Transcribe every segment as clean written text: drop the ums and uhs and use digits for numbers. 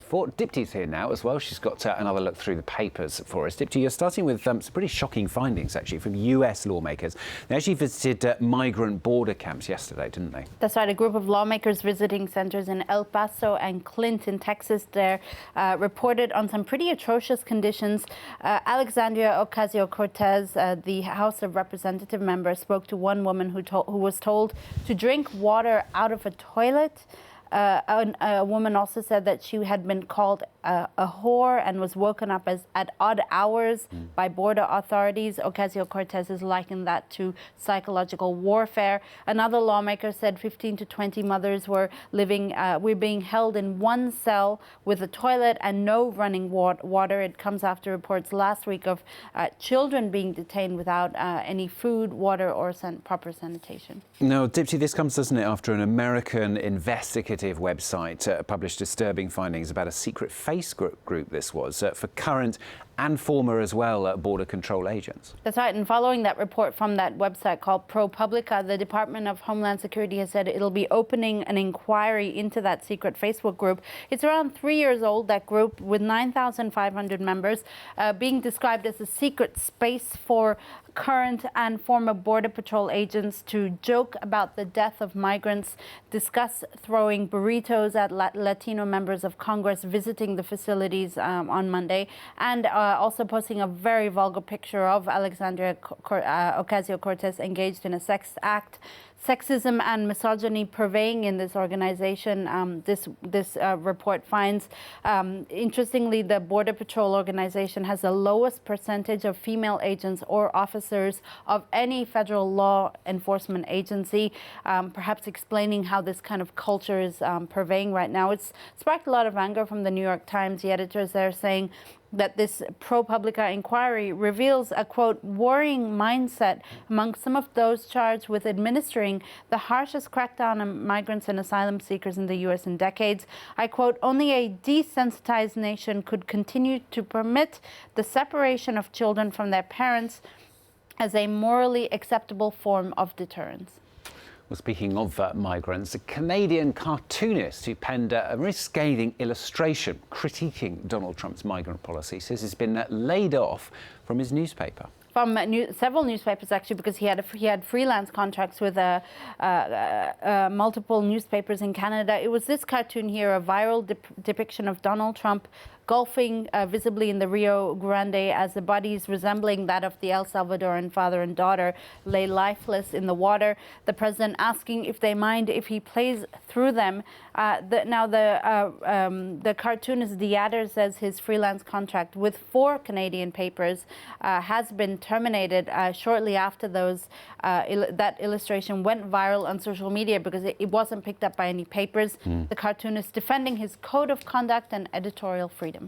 for. Dipti's here now as well. She's got another look through the papers for us. Dipti, you're starting with some pretty shocking findings, actually, from US lawmakers. They actually visited migrant border camps yesterday, didn't they? That's right. A group of lawmakers visiting centers in El Paso and Clint in Texas there reported on some pretty atrocious conditions. Alexandria Ocasio-Cortez, the House of Representative member, spoke to one woman who was told to drink water out of a toilet. A woman also said that she had been called a whore and was woken up at odd hours by border authorities. Ocasio-Cortez has likened that to psychological warfare. Another lawmaker said 15 to 20 mothers were being held in one cell with a toilet and no running water. It comes after reports last week of children being detained without any food, water, or proper sanitation. No, Dipti, this comes, doesn't it, after an American investigative website published disturbing findings about a secret Facebook group, this was, for current and former as well border control agents. That's right. And following that report from that website called ProPublica, the Department of Homeland Security has said it'll be opening an inquiry into that secret Facebook group. It's around 3 years old, that group, with 9,500 members, being described as a secret space for current and former Border Patrol agents to joke about the death of migrants, discuss throwing burritos at Latino members of Congress visiting the facilities on Monday, and also posting a very vulgar picture of Alexandria Ocasio-Cortez engaged in a sex act. Sexism and misogyny purveying in this organization, this report finds. Interestingly, the Border Patrol organization has the lowest percentage of female agents or officers of any federal law enforcement agency, perhaps explaining how this kind of culture is purveying right now. It's sparked a lot of anger from the New York Times. The editors there saying that this ProPublica inquiry reveals a, quote, worrying mindset among some of those charged with administering the harshest crackdown on migrants and asylum seekers in the U.S. in decades. I quote, only a desensitized nation could continue to permit the separation of children from their parents as a morally acceptable form of deterrence. Well, speaking of migrants, a Canadian cartoonist who penned a very scathing illustration critiquing Donald Trump's migrant policy says he's been laid off from his newspaper. From several newspapers, actually, because he had freelance contracts with multiple newspapers in Canada. It was this cartoon here, a viral depiction of Donald Trump golfing visibly in the Rio Grande as the bodies resembling that of the El Salvadoran father and daughter lay lifeless in the water. The president asking if they mind if he plays through them. The cartoonist Diader says his freelance contract with 4 Canadian papers has been terminated shortly after that illustration went viral on social media because it wasn't picked up by any papers. The cartoonist defending his code of conduct and editorial freedom.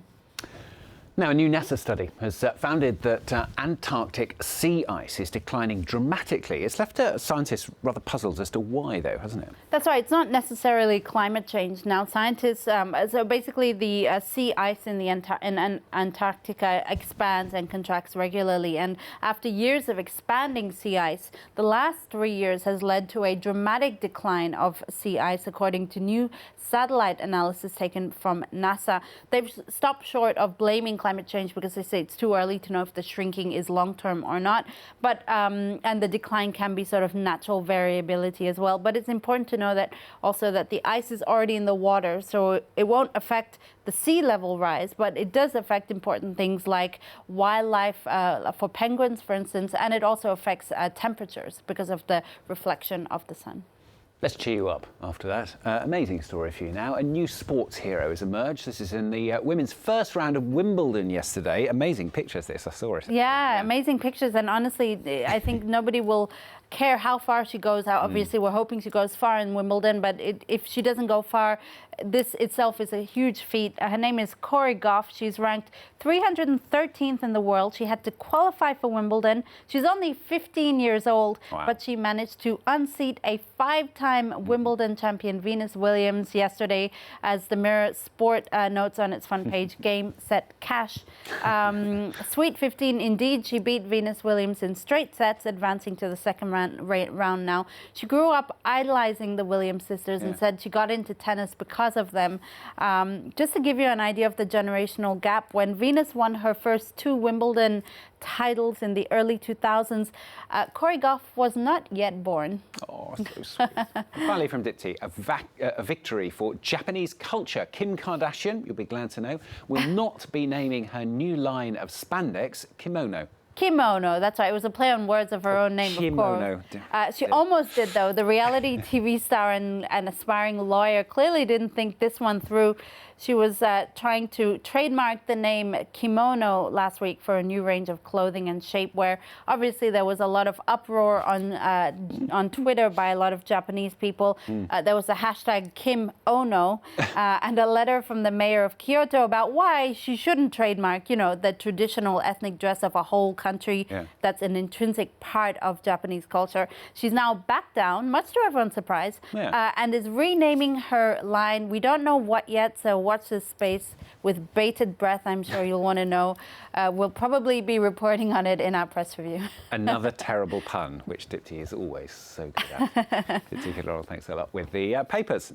Now, a new NASA study has found that Antarctic sea ice is declining dramatically. It's left scientists rather puzzled as to why, though, hasn't it? That's right. It's not necessarily climate change. Now, scientists, so basically the sea ice in Antarctica expands and contracts regularly. And after years of expanding sea ice, the last 3 years has led to a dramatic decline of sea ice, according to new satellite analysis taken from NASA. They've stopped short of blaming climate change because they say it's too early to know if the shrinking is long-term or not. But and the decline can be sort of natural variability as well. But it's important to know that also that the ice is already in the water, so it won't affect the sea level rise, but it does affect important things like wildlife for penguins, for instance, and it also affects temperatures because of the reflection of the sun. Let's cheer you up after that. Amazing story for you now. A new sports hero has emerged. This is in the women's first round of Wimbledon yesterday. Amazing pictures, this. I saw it. Yeah, amazing pictures. And honestly, I think nobody will care how far she goes. Obviously, we're hoping she goes far in Wimbledon, but if she doesn't go far, this itself is a huge feat. Her name is Cori Gauff. She's ranked 313th in the world. She had to qualify for Wimbledon. She's only 15 years old, but she managed to unseat a 5-time Wimbledon champion, Venus Williams, yesterday, as the Mirror Sport notes on its front page, game, set, cash. Sweet 15 indeed. She beat Venus Williams in straight sets, advancing to the second round round now. She grew up idolizing the Williams sisters and said she got into tennis because of them. Just to give you an idea of the generational gap, when Venus won her first 2 Wimbledon titles in the early 2000s, Cori Gauff was not yet born. Oh, so sweet. Finally from Dipti, a victory for Japanese culture. Kim Kardashian, you'll be glad to know, will not be naming her new line of spandex kimono. Kimono, that's right. It was a play on words of her own name, kimono. of course. She almost did, though. The reality TV star and aspiring lawyer clearly didn't think this one through. She was trying to trademark the name kimono last week for a new range of clothing and shapewear. Obviously, there was a lot of uproar on Twitter by a lot of Japanese people. There was the hashtag Kim Ono and a letter from the mayor of Kyoto about why she shouldn't trademark, the traditional ethnic dress of a whole country. That's an intrinsic part of Japanese culture. She's now backed down, much to everyone's surprise, and is renaming her line. We don't know what yet, so watch this space with bated breath. I'm sure you'll want to know. We'll probably be reporting on it in our press review. Another terrible pun, which Dipti is always so good at. Dipti Kiloro, thanks a lot with the papers.